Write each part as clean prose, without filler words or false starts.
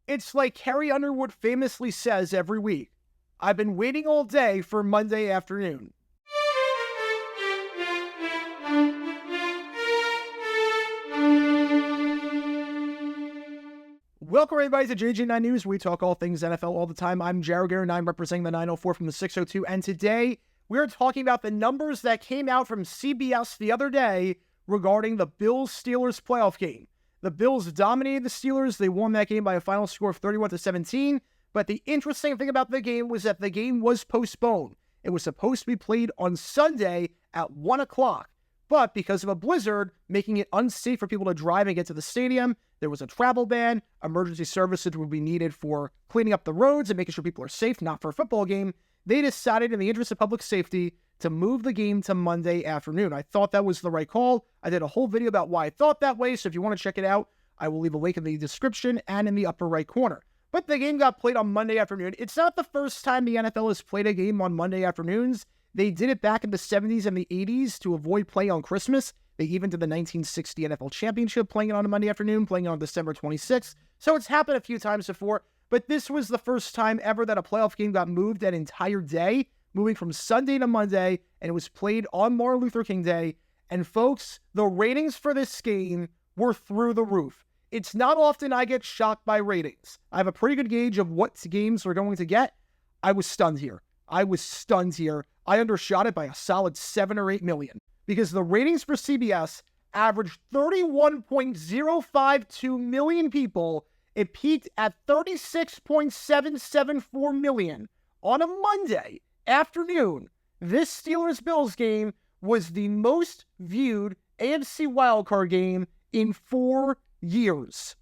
It's like Carrie Underwood famously says every week, I've been waiting all day for Monday afternoon. Welcome everybody to JJ9 News. We talk all things NFL all the time. I'm Jared Garrett, and I'm representing the 904 from the 602. And today, we're talking about the numbers that came out from CBS the other day regarding the Bills-Steelers playoff game. The Bills dominated the Steelers. They won that game by a final score of 31-17. But the interesting thing about the game was that the game was postponed. It was supposed to be played on Sunday at 1 o'clock. But because of a blizzard, making it unsafe for people to drive and get to the stadium, there was a travel ban. Emergency services would be needed for cleaning up the roads and making sure people are safe, not for a football game. They decided, in the interest of public safety, to move the game to Monday afternoon. I thought that was the right call. I did a whole video about why I thought that way, so if you want to check it out, I will leave a link in the description and in the upper right corner. But the game got played on Monday afternoon. It's not the first time the NFL has played a game on Monday afternoons. They did it back in the 70s and the 80s to avoid playing on Christmas. They even did the 1960 NFL Championship, playing it on a Monday afternoon, playing it on December 26th. So it's happened a few times before, but this was the first time ever that a playoff game got moved an entire day, moving from Sunday to Monday, and it was played on Martin Luther King Day. And folks, the ratings for this game were through the roof. It's not often I get shocked by ratings. I have a pretty good gauge of what games we're going to get. I was stunned here. I undershot it by a solid 7 or 8 million because the ratings for CBS averaged 31.052 million people. It peaked at 36.774 million on a Monday afternoon. This Steelers-Bills game was the most viewed AFC wildcard game in 4 years.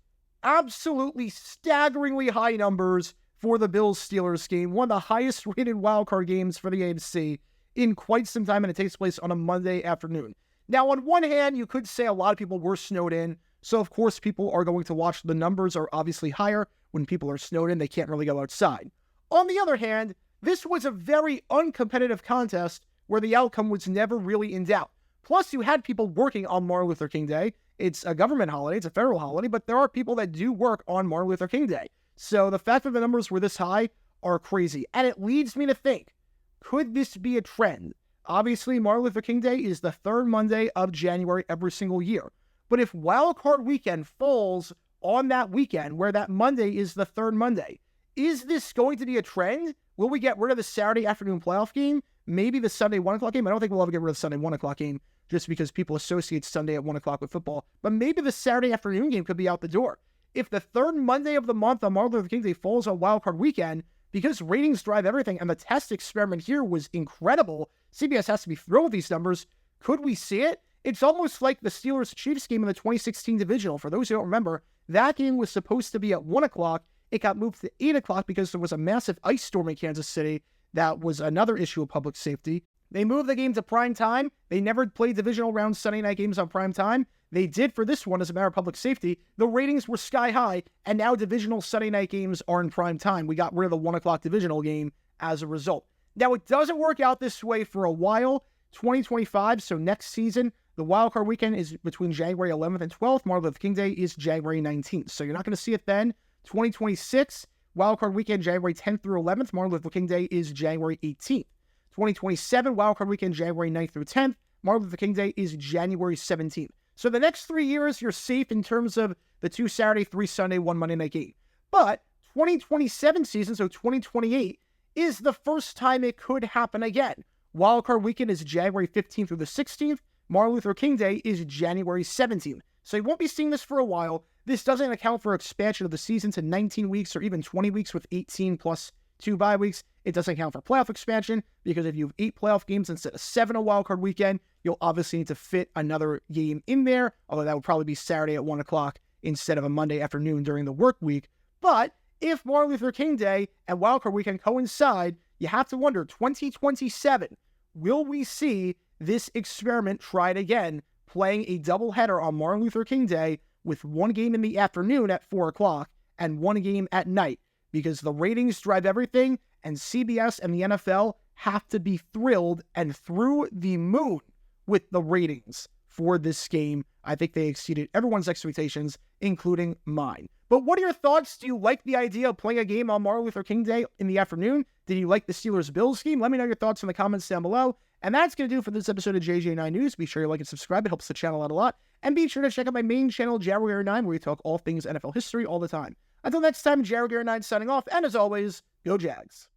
Absolutely staggeringly high numbers for the Bills-Steelers game, one of the highest rated wildcard games for the AFC in quite some time, and it takes place on a Monday afternoon. Now, on one hand, you could say a lot of people were snowed in, so of course people are going to watch. The numbers are obviously higher when people are snowed in. They can't really go outside. On the other hand, this was a very uncompetitive contest where the outcome was never really in doubt. Plus, you had people working on Martin Luther King Day. It's a government holiday, it's a federal holiday, but there are people that do work on Martin Luther King Day. So the fact that the numbers were this high are crazy. And it leads me to think, could this be a trend? Obviously, Martin Luther King Day is the third Monday of January every single year. But if Wild Card Weekend falls on that weekend, where that Monday is the third Monday, is this going to be a trend? Will we get rid of the Saturday afternoon playoff game? Maybe the Sunday 1 o'clock game? I don't think we'll ever get rid of the Sunday 1 o'clock game just because people associate Sunday at 1 o'clock with football. But maybe the Saturday afternoon game could be out the door. If the third Monday of the month on Martin Luther King Day falls on Wild Card Weekend, because ratings drive everything, and the test experiment here was incredible, CBS has to be thrilled with these numbers. Could we see it? It's almost like the Steelers-Chiefs game in the 2016 divisional. For those who don't remember, that game was supposed to be at 1 o'clock. It got moved to 8 o'clock because there was a massive ice storm in Kansas City. That was another issue of public safety. They moved the game to prime time. They never played divisional round Sunday night games on prime time. They did for this one as a matter of public safety. The ratings were sky high, and now divisional Sunday night games are in prime time. We got rid of the 1 o'clock divisional game as a result. Now, it doesn't work out this way for a while. 2025, so next season, the wildcard weekend is between January 11th and 12th. Martin Luther King Day is January 19th. So you're not going to see it then. 2026, wildcard weekend, January 10th through 11th. Martin Luther King Day is January 18th. 2027, wildcard weekend, January 9th through 10th. Martin Luther King Day is January 17th. So the next 3 years, you're safe in terms of the 2 Saturday, 3 Sunday, 1 Monday night game. But 2027 season, so 2028, is the first time it could happen again. Wildcard weekend is January 15th through the 16th. Martin Luther King Day is January 17th. So you won't be seeing this for a while. This doesn't account for expansion of the season to 19 weeks or even 20 weeks with 18 plus 2 bye weeks. It doesn't account for playoff expansion because if you have 8 playoff games instead of 7 a wildcard weekend, you'll obviously need to fit another game in there, although that would probably be Saturday at 1 o'clock instead of a Monday afternoon during the work week. But if Martin Luther King Day and wildcard weekend coincide, you have to wonder, 2027, will we see this experiment tried again, playing a doubleheader on Martin Luther King Day with 1 game in the afternoon at 4 o'clock and 1 game at night? Because the ratings drive everything, and CBS and the NFL have to be thrilled and through the moon with the ratings for this game. I think they exceeded everyone's expectations, including mine. But what are your thoughts? Do you like the idea of playing a game on Martin Luther King Day in the afternoon? Did you like the Steelers-Bills game? Let me know your thoughts in the comments down below. And that's going to do for this episode of JJ9 News. Be sure you like and subscribe. It helps the channel out a lot. And be sure to check out my main channel, Jaguar9, where we talk all things NFL history all the time. Until next time, Jaguar9 signing off. And as always, go Jags.